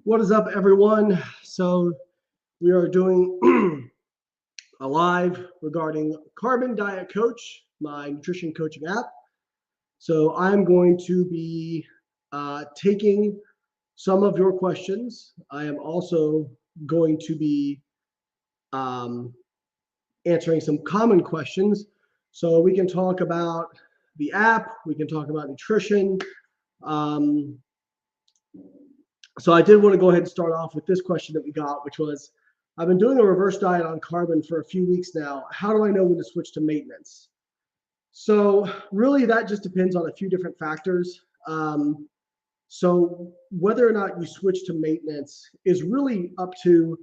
What is up, everyone? So we are doing a live regarding Carbon Diet Coach, my nutrition coaching app. So I'm going to be taking some of your questions. I am also going to be answering some common questions. So we can talk about the app, we can talk about nutrition. So I did want to go ahead and start off with this question that we got, which was, I've been doing a reverse diet on carbon for a few weeks now. How do I know when to switch to maintenance? So really that just depends on a few different factors. So whether or not you switch to maintenance is really up to,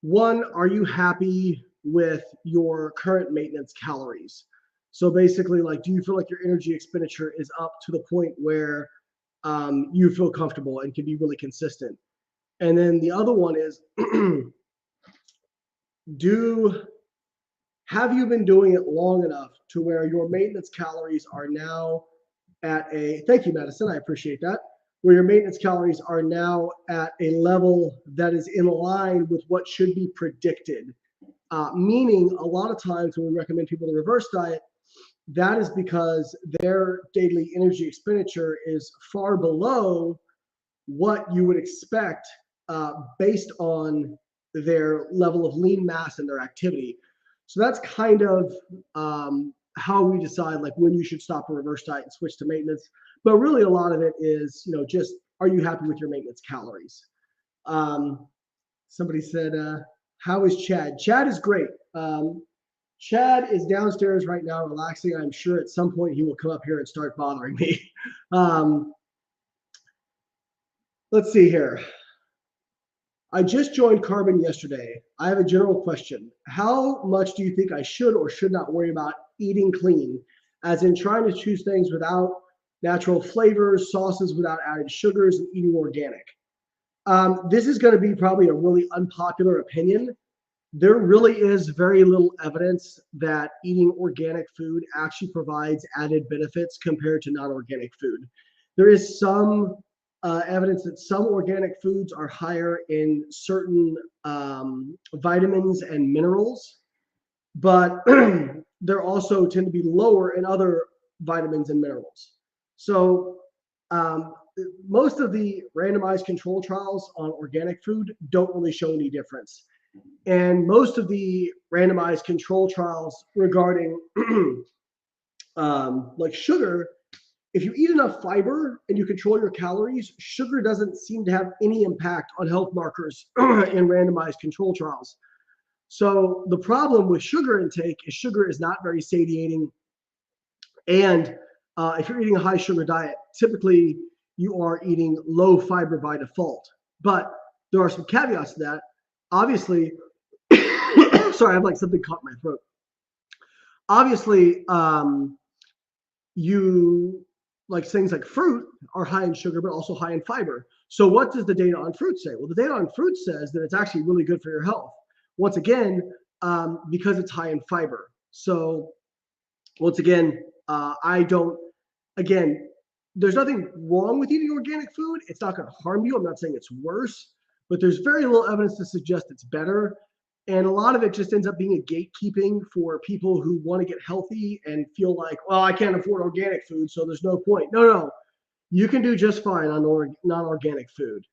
one, are you happy with your current maintenance calories? So basically, like, do you feel like your energy expenditure is up to the point where you feel comfortable and can be really consistent? And then the other one is, have you been doing it long enough to where your maintenance calories are now at a, thank you, Madison, I appreciate that, where your maintenance calories are now at a level that is in line with what should be predicted. Meaning a lot of times when we recommend people to reverse diet, that is because their daily energy expenditure is far below what you would expect based on their level of lean mass and their activity. So that's kind of how we decide like when you should stop a reverse diet and switch to maintenance. But really a lot of it is, just, are you happy with your maintenance calories? Somebody said, how is Chad? Chad is great. Chad is downstairs right now relaxing. I'm sure at some point he will come up here and start bothering me. Let's see here. I just joined Carbon yesterday. I have a general question. How much do you think I should or should not worry about eating clean, as in trying to choose things without natural flavors, sauces without added sugars, and eating organic? This is going to be probably a really unpopular opinion. There really is very little evidence that eating organic food actually provides added benefits compared to non-organic food. There is some evidence that some organic foods are higher in certain vitamins and minerals, but they're also tend to be lower in other vitamins and minerals. So most of the randomized control trials on organic food don't really show any difference. And most of the randomized control trials regarding like sugar, if you eat enough fiber and you control your calories, sugar doesn't seem to have any impact on health markers in randomized control trials. So the problem with sugar intake is sugar is not very satiating. And if you're eating a high sugar diet, typically you are eating low fiber by default. But there are some caveats to that. Obviously, sorry, I have like something caught in my throat. Obviously, you like things like fruit are high in sugar, but also high in fiber. So what does the data on fruit say? Well, the data on fruit says that it's actually really good for your health. Once again, because it's high in fiber. So once again, there's nothing wrong with eating organic food. It's not going to harm you. I'm not saying it's worse, but there's very little evidence to suggest it's better. And a lot of it just ends up being a gatekeeping for people who want to get healthy and feel like, well, I can't afford organic food, so there's no point. No. You can do just fine on non-organic food.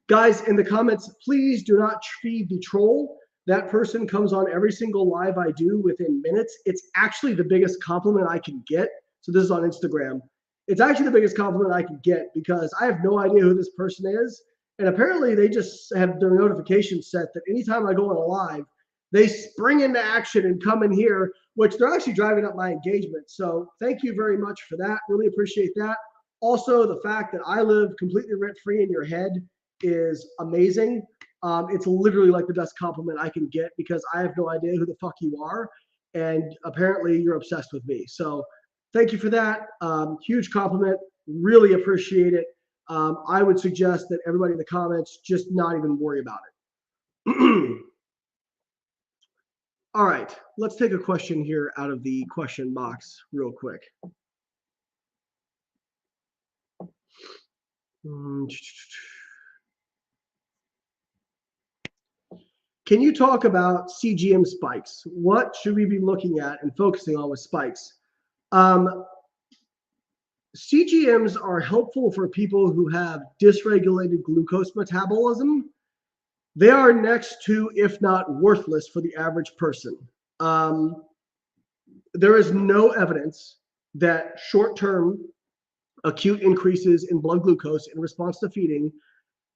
Guys, in the comments, please do not feed the troll. That person comes on every single live I do within minutes. It's actually the biggest compliment I can get. So this is on Instagram. It's actually the biggest compliment I can get because I have no idea who this person is. And apparently they just have their notifications set that anytime I go on a live, they spring into action and come in here, which they're actually driving up my engagement. So thank you very much for that. Really appreciate that. Also, the fact that I live completely rent-free in your head is amazing. It's literally like the best compliment I can get because I have no idea who the fuck you are. And apparently you're obsessed with me. So thank you for that. Huge compliment. Really appreciate it. I would suggest that everybody in the comments just not even worry about it. All right, let's take a question here out of the question box real quick. Can you talk about CGM spikes? What should we be looking at and focusing on with spikes? CGMs are helpful for people who have dysregulated glucose metabolism. They are next to, if not worthless, for the average person. There is no evidence that short-term acute increases in blood glucose in response to feeding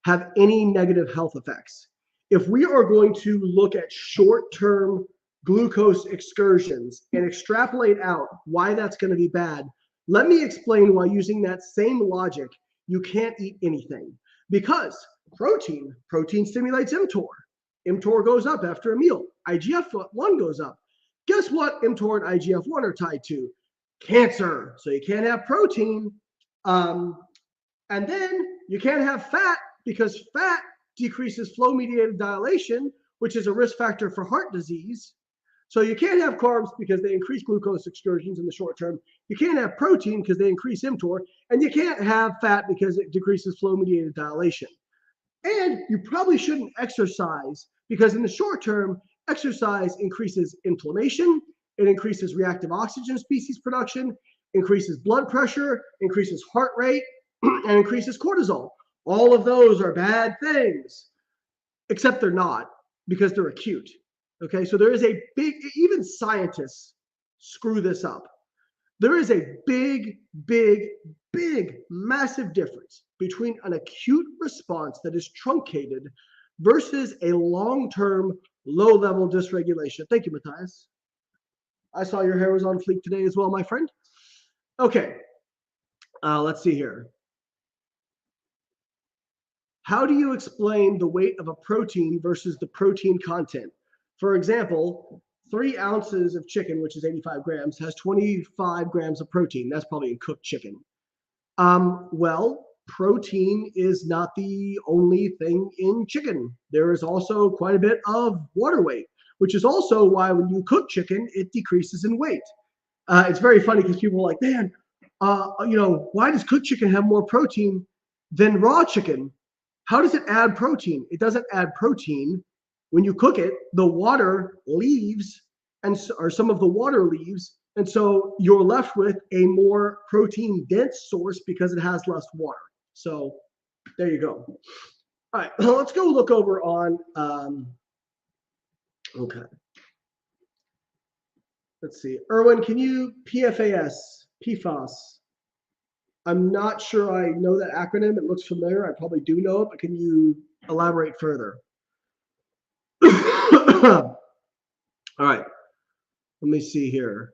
have any negative health effects. If we are going to look at short-term glucose excursions and extrapolate out why that's going to be bad, let me explain why, using that same logic, you can't eat anything. Because protein stimulates mTOR. mTOR goes up after a meal. IGF-1 goes up. Guess what mTOR and IGF-1 are tied to? Cancer. So you can't have protein. And then you can't have fat, because fat decreases flow-mediated dilation, which is a risk factor for heart disease. So you can't have carbs because they increase glucose excursions in the short term. You can't have protein because they increase mTOR. And you can't have fat because it decreases flow-mediated dilation. And you probably shouldn't exercise because in the short term, exercise increases inflammation, it increases reactive oxygen species production, increases blood pressure, increases heart rate, and increases cortisol. All of those are bad things, except they're not, because they're acute. Okay, so there is a big, even scientists screw this up. There is a big, massive difference between an acute response that is truncated versus a long-term, low-level dysregulation. Thank you, Matthias. I saw your hair was on fleek today as well, my friend. Okay, let's see here. How do you explain the weight of a protein versus the protein content? For example, 3 ounces of chicken, which is 85 grams, has 25 grams of protein. That's probably in cooked chicken. Well, protein is not the only thing in chicken. There is also quite a bit of water weight, which is also why when you cook chicken, it decreases in weight. It's very funny because people are like, man, why does cooked chicken have more protein than raw chicken? How does it add protein? It doesn't add protein. When you cook it, the water leaves, or some of the water leaves, and so you're left with a more protein-dense source because it has less water. So there you go. All right, let's go look over on, okay. Let's see. Erwin, can you PFAS? I'm not sure I know that acronym. It looks familiar. I probably do know it, but can you elaborate further? All right. Let me see here.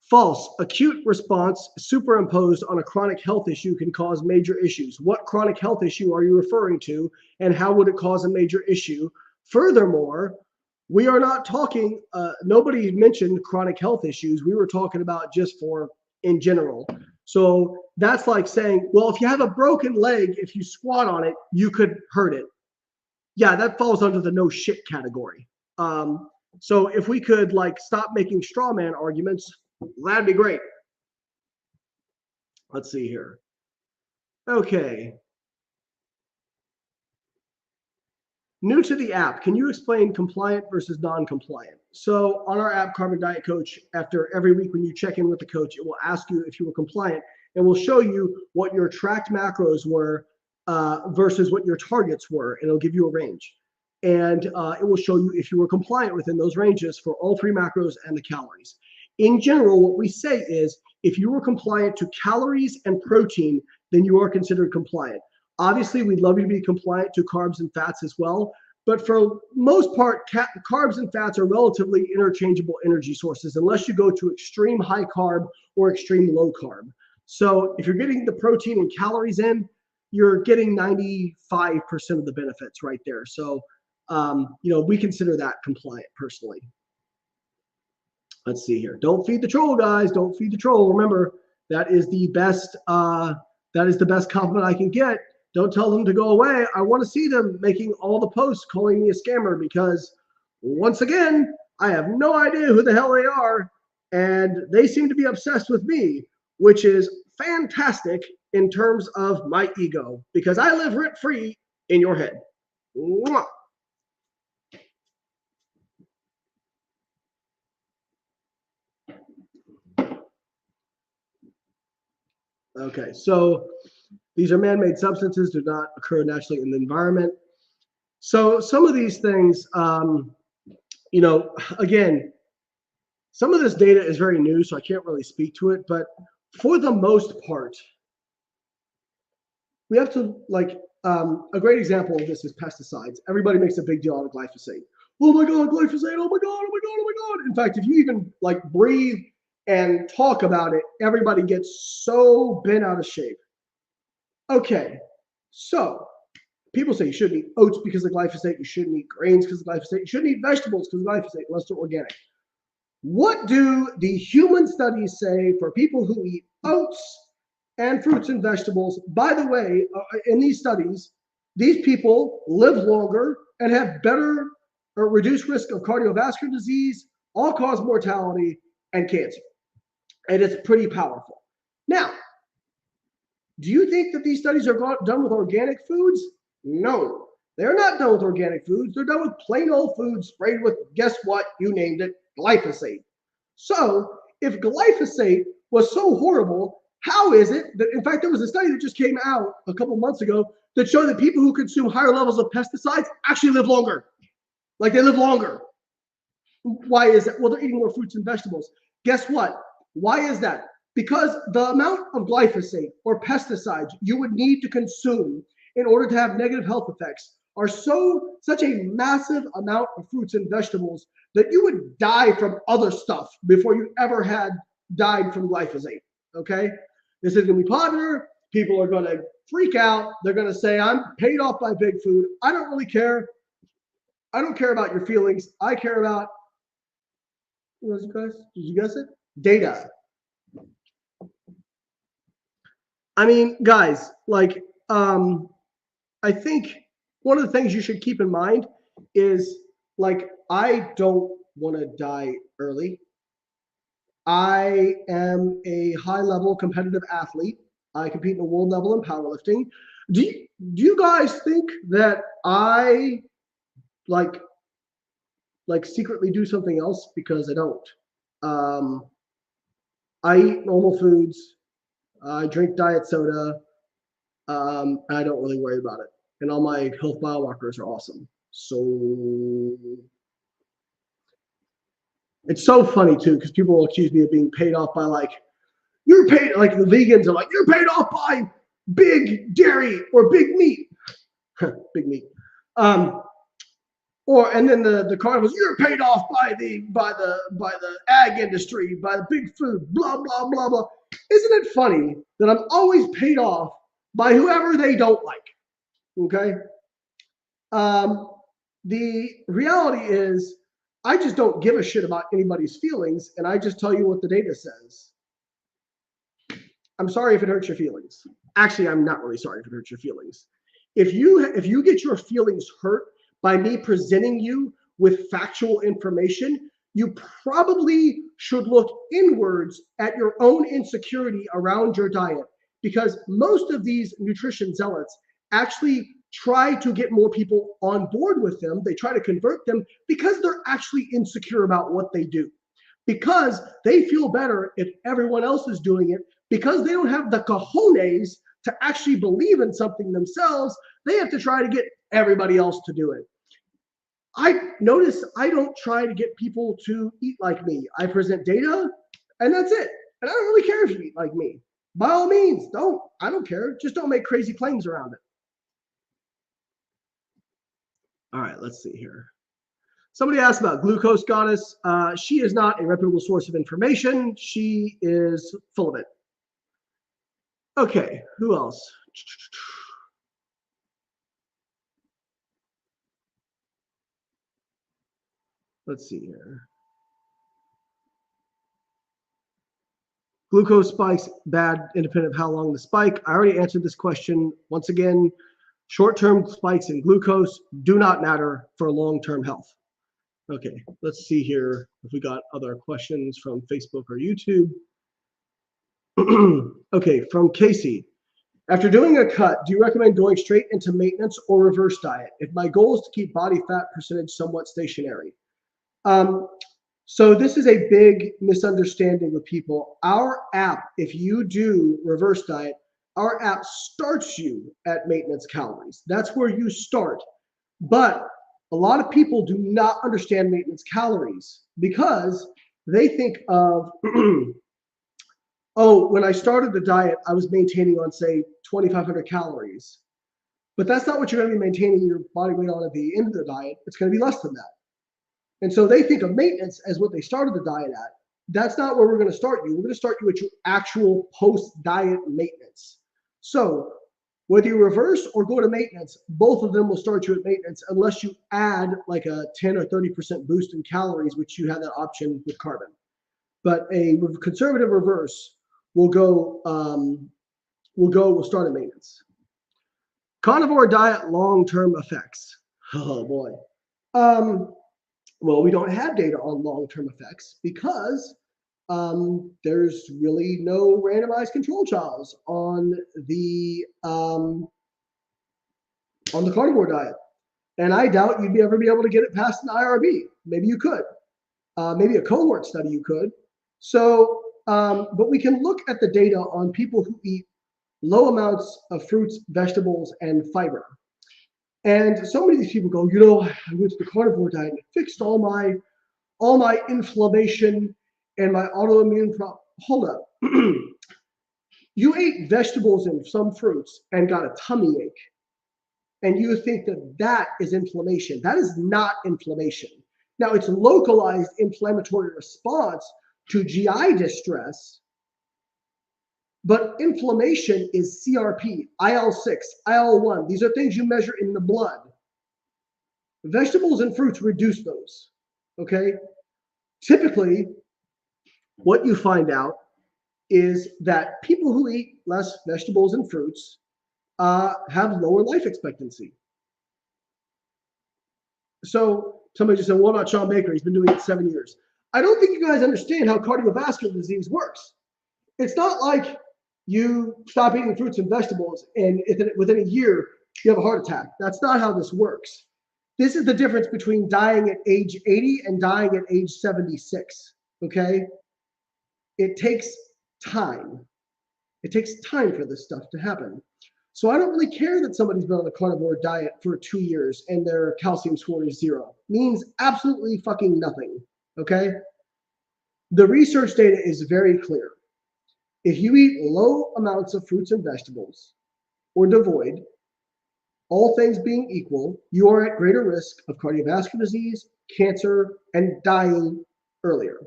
False. Acute response superimposed on a chronic health issue can cause major issues. What chronic health issue are you referring to, and how would it cause a major issue? Furthermore, we are not talking, nobody mentioned chronic health issues. We were talking about just for in general. So that's like saying, well, if you have a broken leg, if you squat on it, you could hurt it. Yeah, that falls under the no shit category. So if we could like stop making straw man arguments, that'd be great. Let's see here. Okay. New to the app, can you explain compliant versus non-compliant? So on our app, Carbon Diet Coach, after every week when you check in with the coach, it will ask you if you were compliant, and will show you what your tracked macros were versus what your targets were, and it'll give you a range. And it will show you if you were compliant within those ranges for all 3 macros and the calories. In general, what we say is if you were compliant to calories and protein, then you are considered compliant. Obviously, we'd love you to be compliant to carbs and fats as well. But for most part, carbs and fats are relatively interchangeable energy sources unless you go to extreme high carb or extreme low carb. So if you're getting the protein and calories in, you're getting 95% of the benefits right there. So, we consider that compliant personally. Let's see here. Don't feed the troll, guys. Don't feed the troll. Remember, that is the best compliment I can get. Don't tell them to go away. I want to see them making all the posts calling me a scammer because, once again, I have no idea who the hell they are, and they seem to be obsessed with me, which is fantastic in terms of my ego because I live rent-free in your head. Mwah. Okay, so these are man-made substances, do not occur naturally in the environment. So some of these things, you know, again, some of this data is very new, so I can't really speak to it, but for the most part, we have to, like, a great example of this is pesticides. Everybody makes a big deal out of glyphosate. Oh my God, glyphosate, oh my God, oh my God, oh my God. In fact, if you even like breathe and talk about it, everybody gets so bent out of shape. Okay, so people say you shouldn't eat oats because of glyphosate, you shouldn't eat grains because of glyphosate, you shouldn't eat vegetables because of glyphosate unless they're organic. What do the human studies say for people who eat oats and fruits and vegetables? By the way, in these studies, these people live longer and have better or reduced risk of cardiovascular disease, all-cause mortality, and cancer. And it's pretty powerful. Now, do you think that these studies are done with organic foods? No, they're not done with organic foods. They're done with plain old foods sprayed with, guess what? You named it, glyphosate. So if glyphosate was so horrible, how is it that, in fact, there was a study that just came out a couple months ago that showed that people who consume higher levels of pesticides actually live longer. Like they live longer. Why is that? Well, they're eating more fruits and vegetables. Guess what? Why is that? Because the amount of glyphosate or pesticides you would need to consume in order to have negative health effects are such a massive amount of fruits and vegetables that you would die from other stuff before you ever had died from glyphosate. Okay? This is going to be popular. People are going to freak out. They're going to say, I'm paid off by big food. I don't really care. I don't care about your feelings. I care about, did you guess it? Data. I mean, guys, like, I think one of the things you should keep in mind is, like, I don't want to die early. I am a high-level competitive athlete. I compete in the world level in powerlifting. Do you guys think that I like secretly do something else? Because I don't. I eat normal foods. I drink diet soda. I don't really worry about it. And all my health biomarkers are awesome. So it's so funny too, because people will accuse me of being paid off by you're paid, like the vegans are like, you're paid off by big dairy or big meat. Big meat. And then the carnivores, you're paid off by the ag industry, by the big food, blah, blah, blah, blah. Isn't it funny that I'm always paid off by whoever they don't like? Okay. The reality is I just don't give a shit about anybody's feelings, and I just tell you what the data says. I'm sorry if it hurts your feelings. Actually, I'm not really sorry if it hurts your feelings. If you get your feelings hurt by me presenting you with factual information, you probably should look inwards at your own insecurity around your diet, because most of these nutrition zealots actually try to get more people on board with them. They try to convert them because they're actually insecure about what they do, because they feel better if everyone else is doing it, because they don't have the cojones to actually believe in something themselves. They have to try to get everybody else to do it. I notice I don't try to get people to eat like me. I present data and that's it. And I don't really care if you eat like me. By all means, don't. I don't care. Just don't make crazy claims around it. All right, let's see here. Somebody asked about glucose goddess. She is not a reputable source of information. She is full of it. Okay, who else? Let's see here. Glucose spikes bad independent of how long the spike. I already answered this question. Once again, short-term spikes in glucose do not matter for long-term health. Okay, let's see here if we got other questions from Facebook or YouTube. Okay, from Casey. After doing a cut, do you recommend going straight into maintenance or reverse diet if my goal is to keep body fat percentage somewhat stationary? Um, so this is a big misunderstanding with people. Our app, if you do reverse diet, our app starts you at maintenance calories. That's where you start. But a lot of people do not understand maintenance calories because they think of, oh, when I started the diet, I was maintaining on, say, 2,500 calories. But that's not what you're going to be maintaining your body weight on at the end of the diet. It's going to be less than that. And so they think of maintenance as what they started the diet at. That's not where we're going to start you. We're going to start you at your actual post-diet maintenance. So whether you reverse or go to maintenance, both of them will start you at maintenance unless you add like a 10 or 30% boost in calories, which you have that option with carbon. But a conservative reverse will will start at maintenance. Carnivore diet long-term effects. Oh boy. Um, well, we don't have data on long-term effects because there's really no randomized control trials on the carnivore diet, and I doubt you'd ever be able to get it past an IRB. Maybe you could, maybe a cohort study you could. So, but we can look at the data on people who eat low amounts of fruits, vegetables, and fiber. And so many of these people go, you know, I went to the carnivore diet and it fixed all my inflammation and my autoimmune problem. Hold up. You ate vegetables and some fruits and got a tummy ache, and you think that that is inflammation. That is not inflammation. Now, it's localized inflammatory response to GI distress, but inflammation is CRP, IL-6, IL-1. These are things you measure in the blood. Vegetables and fruits reduce those, okay? Typically, what you find out is that people who eat less vegetables and fruits have lower life expectancy. So somebody just said, what about Sean Baker? He's been doing it 7 years. I don't think you guys understand how cardiovascular disease works. It's not like you stop eating fruits and vegetables and within a year you have a heart attack. That's not how this works. This is the difference between dying at age 80 and dying at age 76, okay? It takes time. It takes time for this stuff to happen. So I don't really care that somebody's been on a carnivore diet for 2 years and their calcium score is 0. Means absolutely fucking nothing, okay? The research data is very clear. If you eat low amounts of fruits and vegetables or devoid, all things being equal, you are at greater risk of cardiovascular disease, cancer, and dying earlier.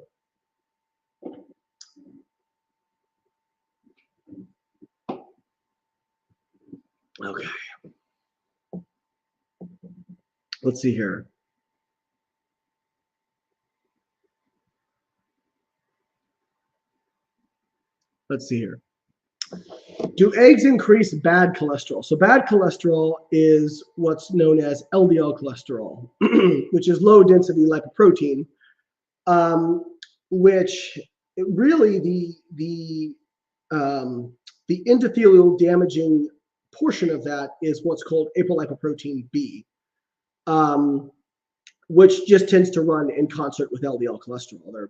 Okay. Let's see here. Let's see here. Do eggs increase bad cholesterol? So bad cholesterol is what's known as LDL cholesterol, which is low density lipoprotein, which really the endothelial damaging portion of that is what's called apolipoprotein B, which just tends to run in concert with LDL cholesterol.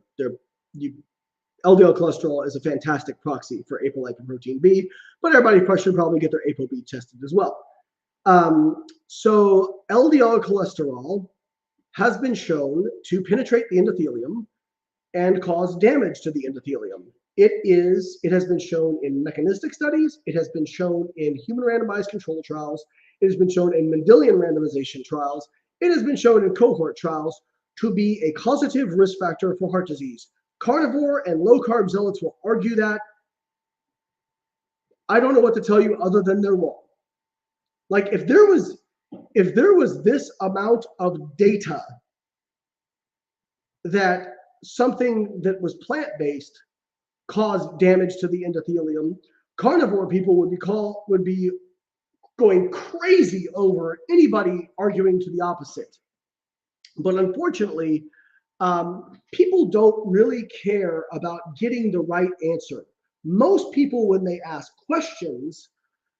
LDL cholesterol is a fantastic proxy for apolipoprotein B, but everybody should probably get their ApoB tested as well. So LDL cholesterol has been shown to penetrate the endothelium and cause damage to the endothelium. It has been shown in mechanistic studies. It has been shown in human randomized control trials. It has been shown in Mendelian randomization trials. It has been shown in cohort trials to be a causative risk factor for heart disease. Carnivore and low-carb zealots will argue that. I don't know what to tell you other than they're wrong. Like if there was this amount of data that something that was plant-based caused damage to the endothelium, carnivore people would be going crazy over anybody arguing to the opposite. But unfortunately, people don't really care about getting the right answer. Most people, when they ask questions,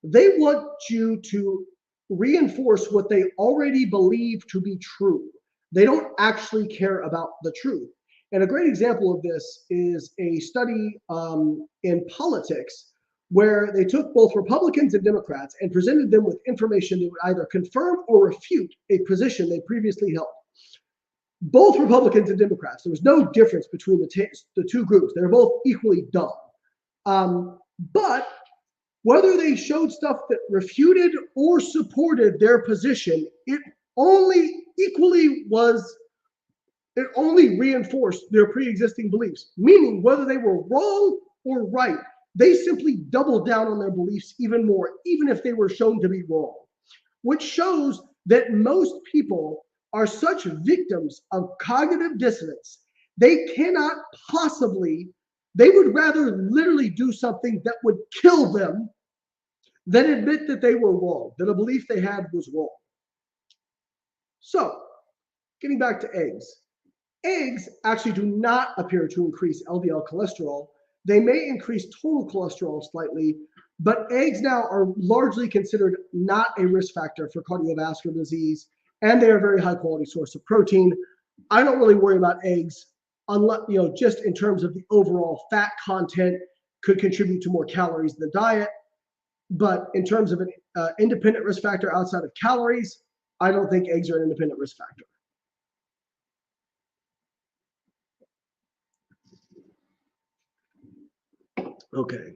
they want you to reinforce what they already believe to be true. They don't actually care about the truth. And a great example of this is a study in politics where they took both Republicans and Democrats and presented them with information that would either confirm or refute a position they previously held. Both Republicans and Democrats, there was no difference between the two groups. They were both equally dumb. But whether they showed stuff that refuted or supported their position, it only reinforced their pre-existing beliefs, meaning whether they were wrong or right, they simply doubled down on their beliefs even more, even if they were shown to be wrong, which shows that most people are such victims of cognitive dissonance, they cannot possibly, they would rather literally do something that would kill them than admit that they were wrong, that a belief they had was wrong. So, getting back to eggs. Eggs actually do not appear to increase LDL cholesterol. They may increase total cholesterol slightly, but eggs now are largely considered not a risk factor for cardiovascular disease, and they are a very high quality source of protein. I don't really worry about eggs unless, just in terms of the overall fat content could contribute to more calories in the diet. But in terms of an independent risk factor outside of calories, I don't think eggs are an independent risk factor. Okay.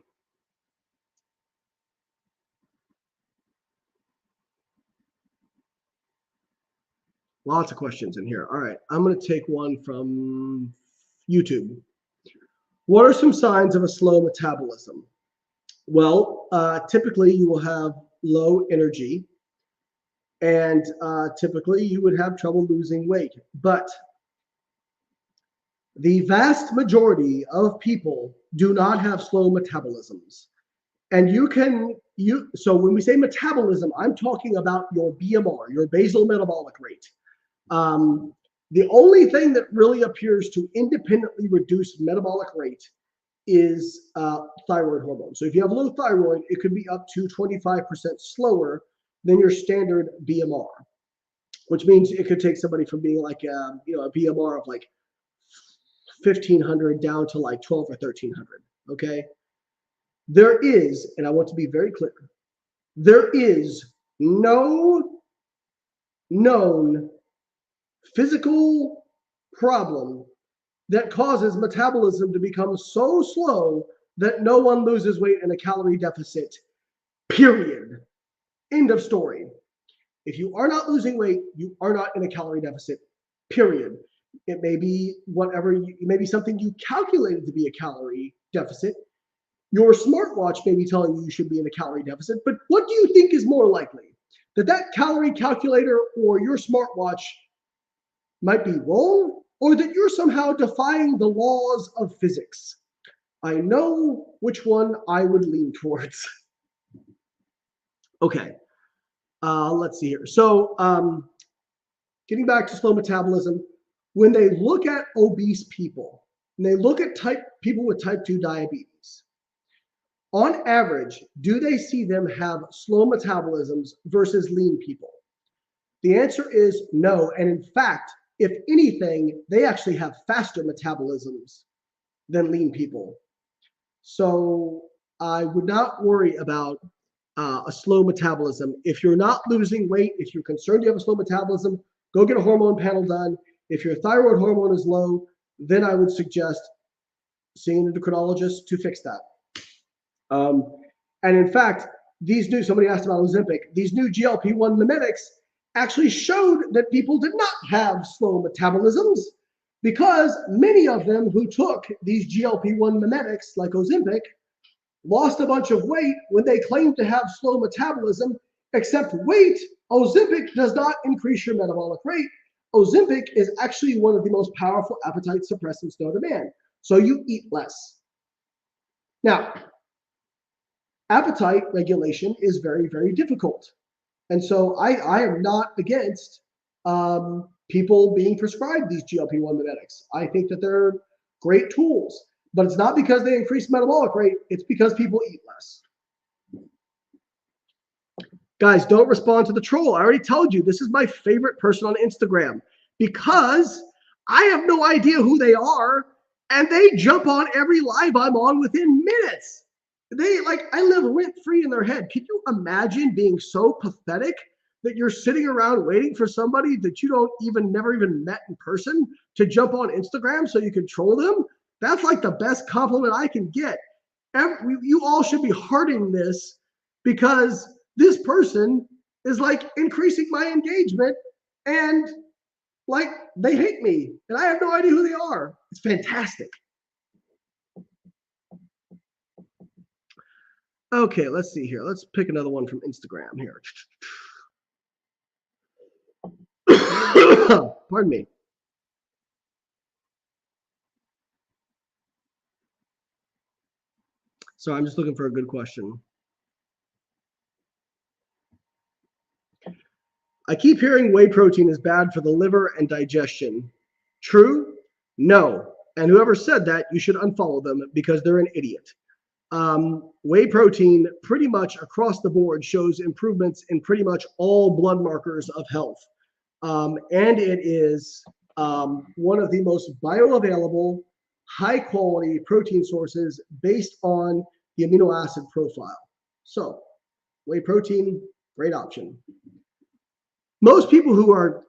Lots of questions in here. All right, I'm going to take one from YouTube. What are some signs of a slow metabolism? Well, typically you will have low energy, and typically you would have trouble losing weight. But the vast majority of people do not have slow metabolisms. And so when we say metabolism, I'm talking about your BMR, your basal metabolic rate. The only thing that really appears to independently reduce metabolic rate is thyroid hormone. So if you have low thyroid, it could be up to 25% slower than your standard BMR, which means it could take somebody from being like a BMR of like 1,500 down to like 12 or 1,300. Okay. There is, and I want to be very clear, there is no known physical problem that causes metabolism to become so slow that no one loses weight in a calorie deficit, period. End of story. If you are not losing weight, you are not in a calorie deficit, period. It may be it may be something you calculated to be a calorie deficit. Your smartwatch may be telling you should be in a calorie deficit, but what do you think is more likely? That calorie calculator or your smartwatch might be wrong, or that you're somehow defying the laws of physics? I know which one I would lean towards. Okay, let's see here. So getting back to slow metabolism, when they look at obese people, and they look at people with type 2 diabetes, on average, do they see them have slow metabolisms versus lean people? The answer is no. And in fact, if anything, they actually have faster metabolisms than lean people. So I would not worry about a slow metabolism. If you're not losing weight, if you're concerned you have a slow metabolism, go get a hormone panel done. If your thyroid hormone is low, then I would suggest seeing an endocrinologist to fix that. And in fact, somebody asked about Ozempic, these new GLP-1 mimetics actually showed that people did not have slow metabolisms, because many of them who took these GLP-1 mimetics like Ozempic lost a bunch of weight when they claimed to have slow metabolism, except wait, Ozempic does not increase your metabolic rate. Ozempic is actually one of the most powerful appetite suppressants known to man. So you eat less. Now, appetite regulation is very, very difficult. And so I am not against people being prescribed these GLP-1 mimetics. I think that they're great tools. But it's not because they increase metabolic rate. It's because people eat less. Guys, don't respond to the troll. I already told you this is my favorite person on Instagram because I have no idea who they are, and they jump on every live I'm on within minutes. I live rent free in their head. Can you imagine being so pathetic that you're sitting around waiting for somebody that you never even met in person to jump on Instagram so you can troll them? That's like the best compliment I can get. You all should be hearting this because this person is like increasing my engagement, and like they hate me and I have no idea who they are. It's fantastic. Okay, let's see here. Let's pick another one from Instagram here. Pardon me. So I'm just looking for a good question. I keep hearing whey protein is bad for the liver and digestion. True? No. And whoever said that, you should unfollow them because they're an idiot. Whey protein pretty much across the board shows improvements in pretty much all blood markers of health. And it is one of the most bioavailable, high quality protein sources based on the amino acid profile. So whey protein, great option. Most people who are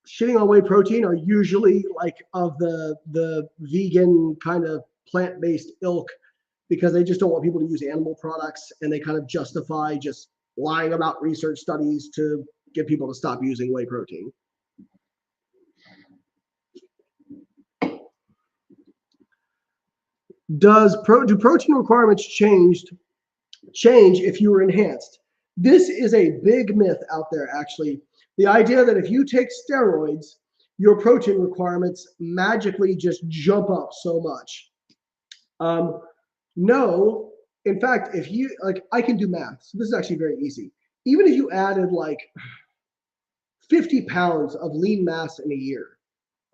shitting on whey protein are usually like of the vegan kind of plant-based ilk because they just don't want people to use animal products, and they kind of justify just lying about research studies to get people to stop using whey protein. Do protein requirements change if you were enhanced? This is a big myth out there, actually. The idea that if you take steroids, your protein requirements magically just jump up so much. No, in fact, if you I can do math, so this is actually very easy. Even if you added like 50 pounds of lean mass in a year,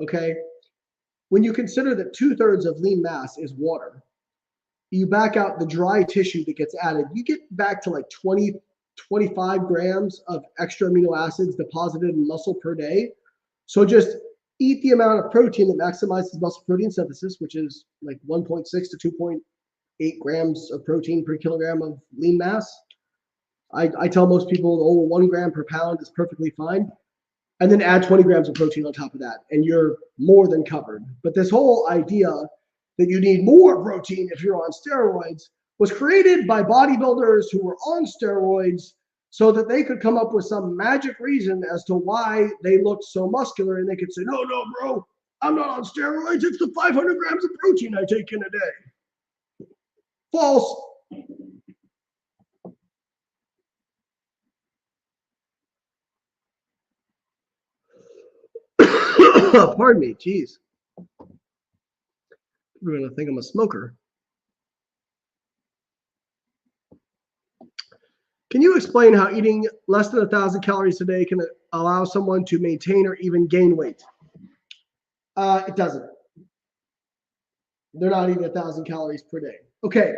okay, when you consider that 2/3 of lean mass is water, you back out the dry tissue that gets added, you get back to like 25 grams of extra amino acids deposited in muscle per day. So just eat the amount of protein that maximizes muscle protein synthesis, which is like 1.6 to 2.8 grams of protein per kilogram of lean mass. I tell most people over 1 gram per pound is perfectly fine. And then add 20 grams of protein on top of that, and you're more than covered. But this whole idea that you need more protein if you're on steroids was created by bodybuilders who were on steroids so that they could come up with some magic reason as to why they looked so muscular, and they could say, no, bro, I'm not on steroids. It's the 500 grams of protein I take in a day. False. Pardon me, geez. We're going to think I'm a smoker. Can you explain how eating less than 1,000 calories a day can allow someone to maintain or even gain weight? It doesn't. They're not eating 1,000 calories per day. Okay,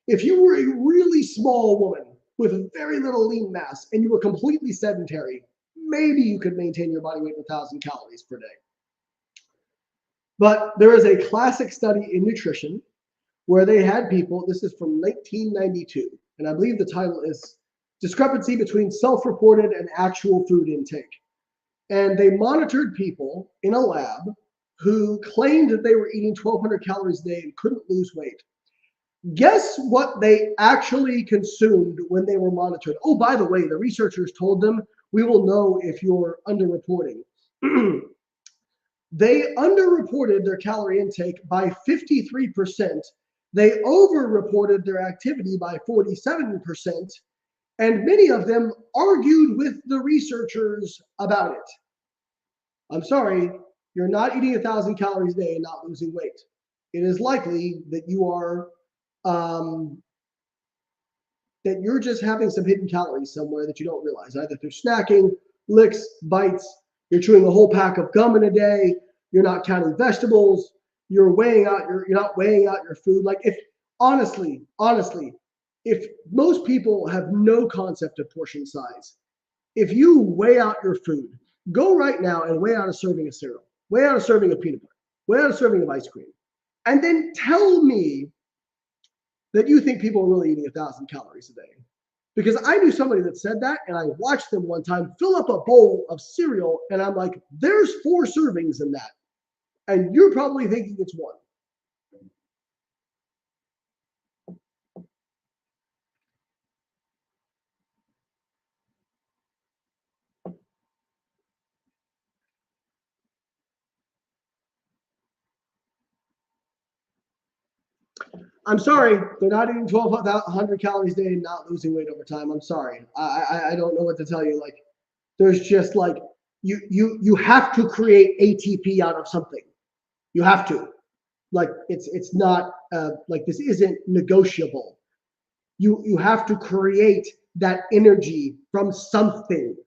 if you were a really small woman with very little lean mass and you were completely sedentary, maybe you could maintain your body weight 1,000 calories per day. But there is a classic study in nutrition where they had people, this is from 1992, and I believe the title is Discrepancy Between Self-Reported and Actual Food Intake. And they monitored people in a lab who claimed that they were eating 1,200 calories a day and couldn't lose weight. Guess what they actually consumed when they were monitored? Oh, by the way, the researchers told them, we will know if you're underreporting. They underreported their calorie intake by 53%. They overreported their activity by 47%. And many of them argued with the researchers about it. I'm sorry, you're not eating 1,000 calories a day and not losing weight. It is likely that you are, that you're just having some hidden calories somewhere that you don't realize, either through snacking, licks, bites, you're chewing a whole pack of gum in a day, you're not counting vegetables, you're not weighing out your food. Like if honestly, if most people have no concept of portion size, if you weigh out your food, go right now and weigh out a serving of cereal, weigh out a serving of peanut butter, weigh out a serving of ice cream, and then tell me that you think people are really eating 1,000 calories a day. Because I knew somebody that said that, and I watched them one time fill up a bowl of cereal, and I'm like, there's 4 servings in that. And you're probably thinking it's 1. I'm sorry, they're not eating 1,200 calories a day and not losing weight over time. I'm sorry. I don't know what to tell you. Like, there's just like, you have to create ATP out of something. You have to. Like, it's not, like, this isn't negotiable. You have to create that energy from something.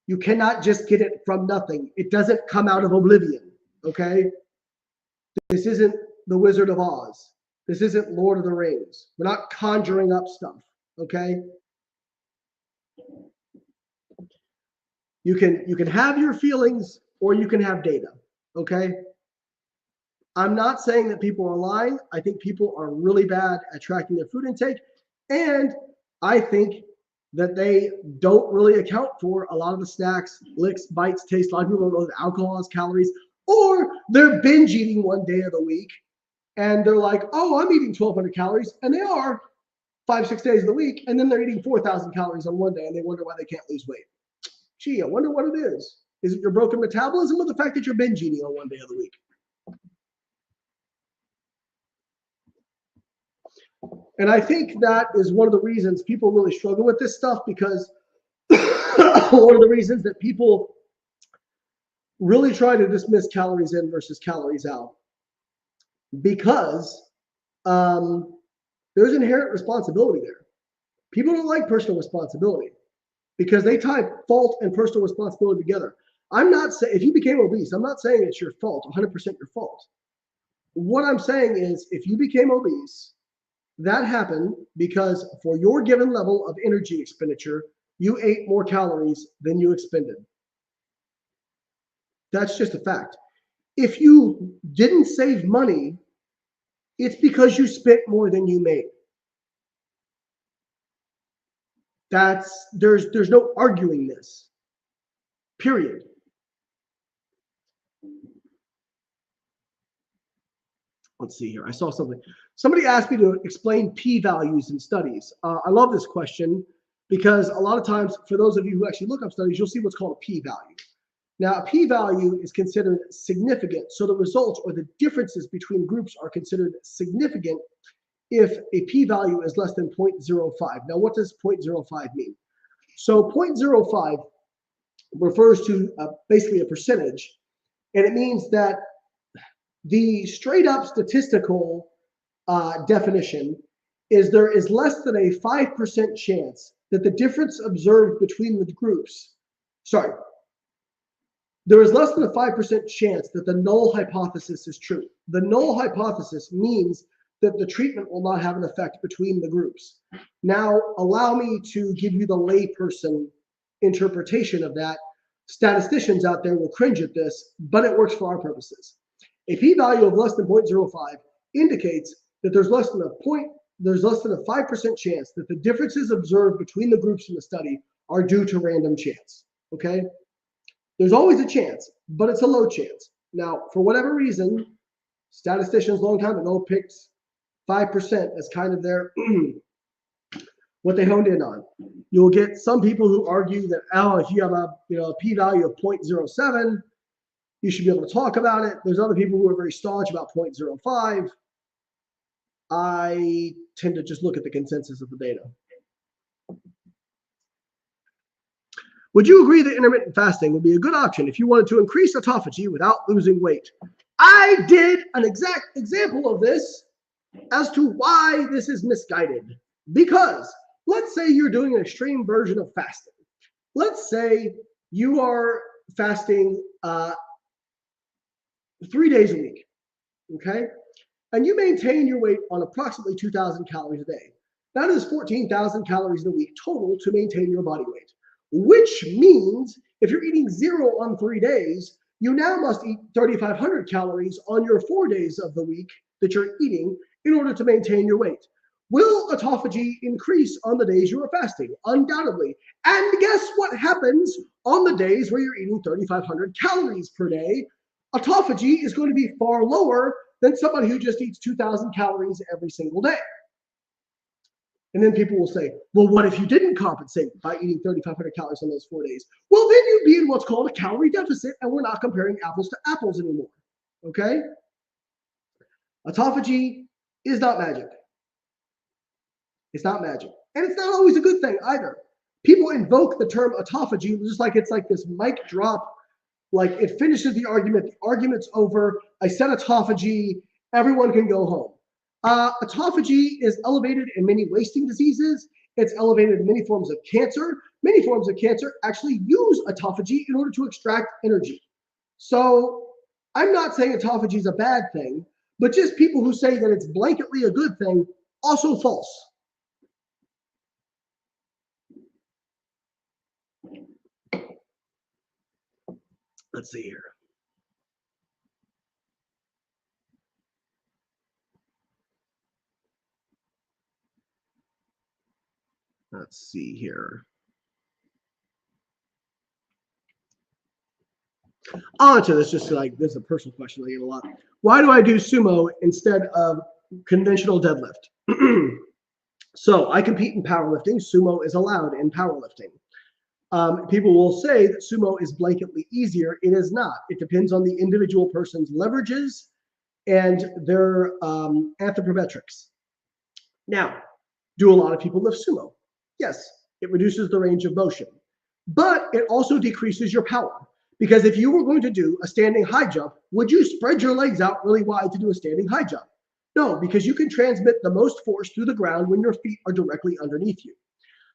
You cannot just get it from nothing. It doesn't come out of oblivion, okay? This isn't the Wizard of Oz. This isn't Lord of the Rings. We're not conjuring up stuff, okay? You can have your feelings or you can have data, okay? I'm not saying that people are lying. I think people are really bad at tracking their food intake, and I think that they don't really account for a lot of the snacks, licks, bites, tastes. A lot of people don't know that alcohol has calories, or they're binge eating one day of the week, and they're like, oh, I'm eating 1,200 calories, and they are 5-6 days of the week, and then they're eating 4,000 calories on one day, and they wonder why they can't lose weight. Gee, I wonder what it is. Is it your broken metabolism or the fact that you're binge eating on one day of the week? And I think that is one of the reasons people really struggle with this stuff, because one of the reasons that people really try to dismiss calories in versus calories out, because there's inherent responsibility there. People don't like personal responsibility because they tie fault and personal responsibility together. I'm not saying if you became obese, I'm not saying it's your fault, 100% your fault. What I'm saying is if you became obese, that happened because for your given level of energy expenditure, you ate more calories than you expended. That's just a fact. If you didn't save money, it's because you spent more than you made. There's no arguing this. Period. Let's see here. I saw something. Somebody asked me to explain p-values in studies. I love this question because a lot of times, for those of you who actually look up studies, you'll see what's called a p-value. Now, a p-value is considered significant. So the results or the differences between groups are considered significant if a p-value is less than 0.05. Now, what does 0.05 mean? So 0.05 refers to basically a percentage, and it means that the straight up statistical definition is there is less than a 5% chance that the difference observed between the groups, there is less than a 5% chance that the null hypothesis is true. The null hypothesis means that the treatment will not have an effect between the groups. Now, allow me to give you the layperson interpretation of that. Statisticians out there will cringe at this, but it works for our purposes. A p-value of less than 0.05 indicates that there's less than a 5% chance that the differences observed between the groups in the study are due to random chance. Okay? There's always a chance, but it's a low chance. Now, for whatever reason, statisticians long time ago picked 5% as kind of their what they honed in on. You'll get some people who argue that, if you have a p-value of 0.07, you should be able to talk about it. There's other people who are very staunch about 0.05. I tend to just look at the consensus of the data. Would you agree that intermittent fasting would be a good option if you wanted to increase autophagy without losing weight? I did an exact example of this as to why this is misguided. Because let's say you're doing an extreme version of fasting. Let's say you are fasting 3 days a week. okay? And you maintain your weight on approximately 2,000 calories a day. That is 14,000 calories a week total to maintain your body weight, which means if you're eating 0 on 3 days, you now must eat 3,500 calories on your 4 days of the week that you're eating in order to maintain your weight. Will autophagy increase on the days you are fasting? Undoubtedly. And guess what happens on the days where you're eating 3,500 calories per day? Autophagy is going to be far lower than somebody who just eats 2,000 calories every single day. And then people will say, well, what if you didn't compensate by eating 3,500 calories on those 4 days? Well, then you'd be in what's called a calorie deficit, and we're not comparing apples to apples anymore. Okay? Autophagy is not magic. It's not magic. And it's not always a good thing either. People invoke the term autophagy just like it's like this mic drop, like it finishes the argument's over, I said autophagy, everyone can go home. Autophagy is elevated in many wasting diseases. It's elevated in many forms of cancer. Many forms of cancer actually use autophagy in order to extract energy. So I'm not saying autophagy is a bad thing, but just people who say that it's blanketly a good thing, also false. Let's see here. Let's see here. I'll answer this just like this is a personal question I get a lot. Why do I do sumo instead of conventional deadlift? So I compete in powerlifting. Sumo is allowed in powerlifting. People will say that sumo is blanketly easier. It is not. It depends on the individual person's leverages and their anthropometrics. Now, do a lot of people lift sumo? Yes, it reduces the range of motion, but it also decreases your power. Because if you were going to do a standing high jump, would you spread your legs out really wide to do a standing high jump? No, because you can transmit the most force through the ground when your feet are directly underneath you.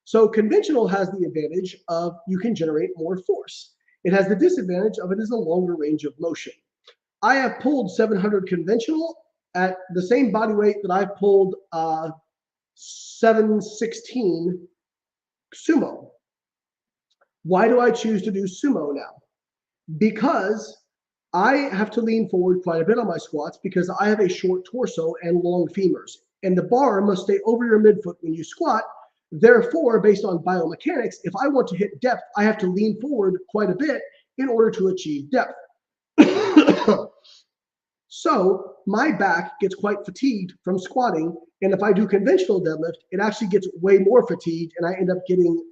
So conventional has the advantage of you can generate more force. It has the disadvantage of it is a longer range of motion. I have pulled 700 conventional at the same body weight that I've pulled 716 sumo. Why do I choose to do sumo now? Because I have to lean forward quite a bit on my squats because I have a short torso and long femurs. And the bar must stay over your midfoot when you squat. Therefore, based on biomechanics, if I want to hit depth, I have to lean forward quite a bit in order to achieve depth. So my back gets quite fatigued from squatting. And if I do conventional deadlift, it actually gets way more fatigued and I end up getting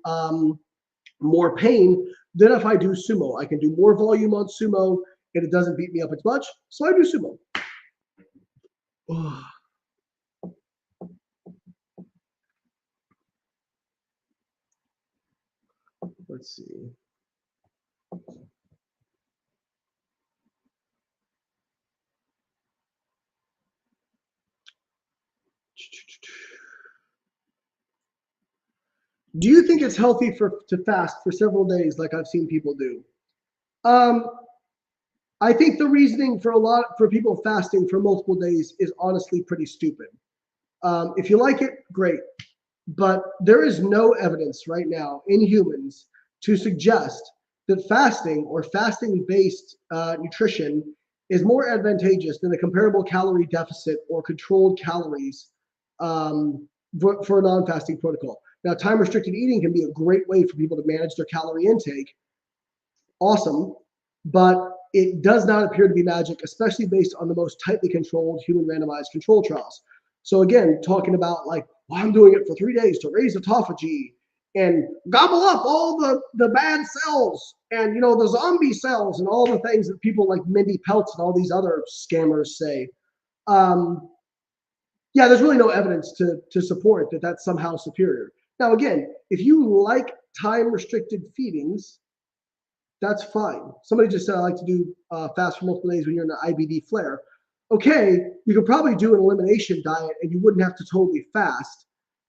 more pain than if I do sumo. I can do more volume on sumo and it doesn't beat me up as much. So I do sumo. Let's see. Do you think it's healthy to fast for several days like I've seen people do? I think the reasoning for people fasting for multiple days is honestly pretty stupid. If you like it, great. But there is no evidence right now in humans to suggest that fasting or fasting-based nutrition is more advantageous than a comparable calorie deficit or controlled calories for a non-fasting protocol. Now, time-restricted eating can be a great way for people to manage their calorie intake. Awesome. But it does not appear to be magic, especially based on the most tightly controlled human randomized control trials. So again, talking about like, well, I'm doing it for 3 days to raise autophagy and gobble up all the bad cells and, you know, the zombie cells and all the things that people like Mindy Peltz and all these other scammers say. Yeah, there's really no evidence to support that that's somehow superior. Now, again, if you like time-restricted feedings, that's fine. Somebody just said I like to do fast for multiple days when you're in an IBD flare. Okay, you could probably do an elimination diet and you wouldn't have to totally fast.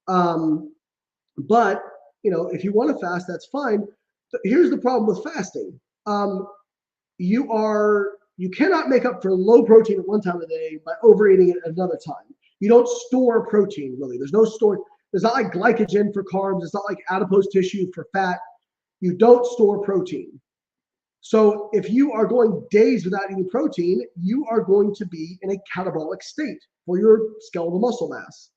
But you know, if you want to fast, that's fine. But here's the problem with fasting. You are You cannot make up for low protein at one time of the day by overeating it at another time. You don't store protein, really. There's no store. There's not like glycogen for carbs. It's not like adipose tissue for fat. You don't store protein. So if you are going days without eating protein, you are going to be in a catabolic state for your skeletal muscle mass.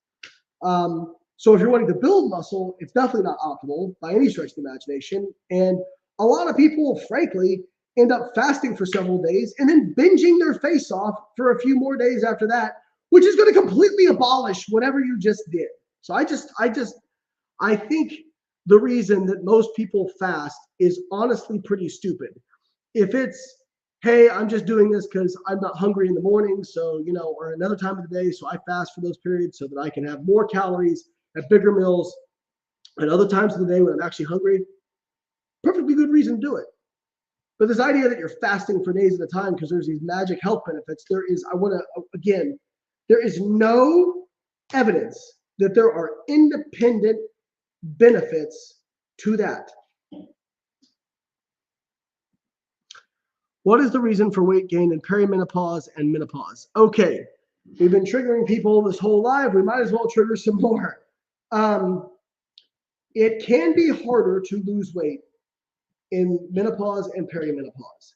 So if you're wanting to build muscle, it's definitely not optimal by any stretch of the imagination. And a lot of people, frankly, end up fasting for several days and then binging their face off for a few more days after that, which is going to completely abolish whatever you just did. So I think the reason that most people fast is honestly pretty stupid. If it's, hey, I'm just doing this because I'm not hungry in the morning, so, or another time of the day, so I fast for those periods so that I can have more calories at bigger meals and other times of the day when I'm actually hungry, perfectly good reason to do it. But this idea that you're fasting for days at a time because there's these magic health benefits, there is no evidence that there are independent benefits to that. What is the reason for weight gain in perimenopause and menopause? Okay, we've been triggering people this whole live. We might as well trigger some more. It can be harder to lose weight in menopause and perimenopause,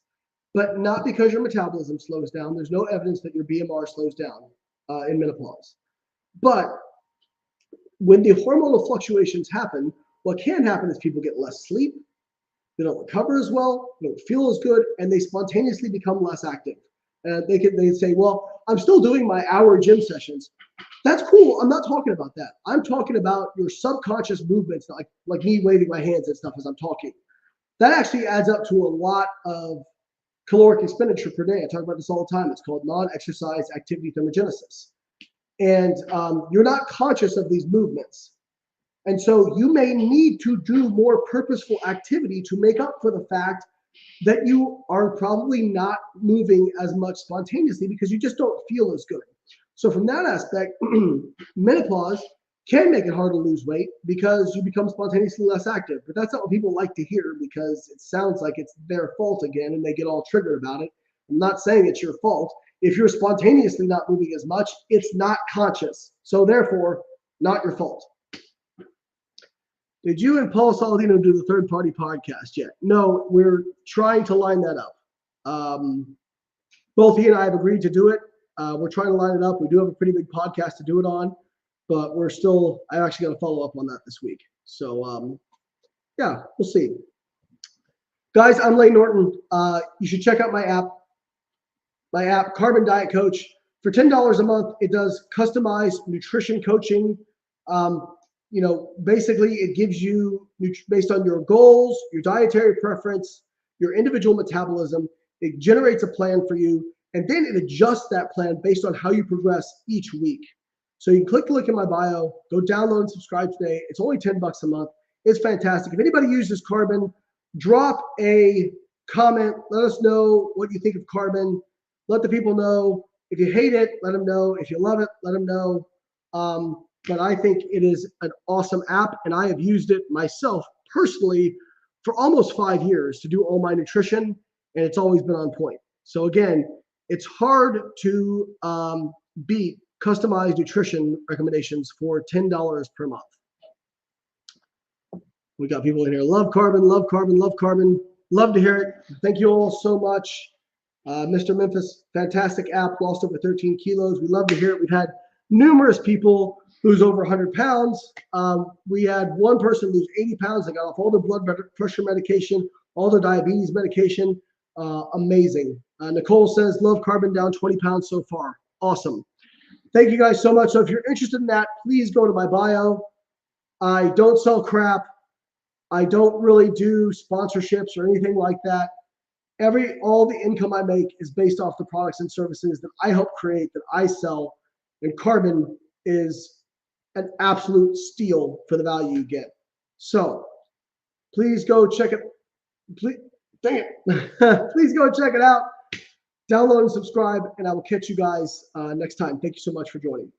but not because your metabolism slows down. There's no evidence that your BMR slows down in menopause. But when the hormonal fluctuations happen, what can happen is people get less sleep, they don't recover as well, they don't feel as good, and they spontaneously become less active. They say, well, I'm still doing my hour gym sessions. That's cool. I'm not talking about that. I'm talking about your subconscious movements, like me waving my hands and stuff as I'm talking. That actually adds up to a lot of caloric expenditure per day. I talk about this all the time. It's called non-exercise activity thermogenesis. And you're not conscious of these movements. And so you may need to do more purposeful activity to make up for the fact that you are probably not moving as much spontaneously because you just don't feel as good. So from that aspect, menopause can make it hard to lose weight because you become spontaneously less active. But that's not what people like to hear because it sounds like it's their fault again and they get all triggered about it. I'm not saying it's your fault. If you're spontaneously not moving as much, it's not conscious. So therefore, not your fault. Did you and Paul Saladino do the third-party podcast yet? No, we're trying to line that up. Both he and I have agreed to do it. We're trying to line it up. We do have a pretty big podcast to do it on, but I'm actually going to follow up on that this week. So, yeah, we'll see. Guys, I'm Layne Norton. You should check out my app, Carbon Diet Coach. For $10 a month, it does customized nutrition coaching. Basically it gives you, based on your goals, your dietary preference, your individual metabolism, it generates a plan for you, and then it adjusts that plan based on how you progress each week. So you can click the link in my bio, go download and subscribe today. It's only $10 a month. It's fantastic. If anybody uses Carbon, drop a comment. Let us know what you think of Carbon. Let the people know. If you hate it, let them know. If you love it, let them know. But I think it is an awesome app, and I have used it myself personally for almost 5 years to do all my nutrition, and it's always been on point. So again, it's hard to beat customized nutrition recommendations for $10 per month. We got people in here. Love Carbon, love Carbon, love Carbon. Love to hear it. Thank you all so much. Mr. Memphis, fantastic app, lost over 13 kilos. We love to hear it. We've had numerous people lose over 100 pounds. We had one person lose 80 pounds. They got off all their blood pressure medication, all their diabetes medication. Amazing. Nicole says, love Carbon, down 20 pounds so far. Awesome. Thank you guys so much. So if you're interested in that, please go to my bio. I don't sell crap. I don't really do sponsorships or anything like that. All the income I make is based off the products and services that I help create, that I sell, and Carbon is an absolute steal for the value you get. So please go check it. Please go check it out. Download and subscribe, and I will catch you guys next time. Thank you so much for joining.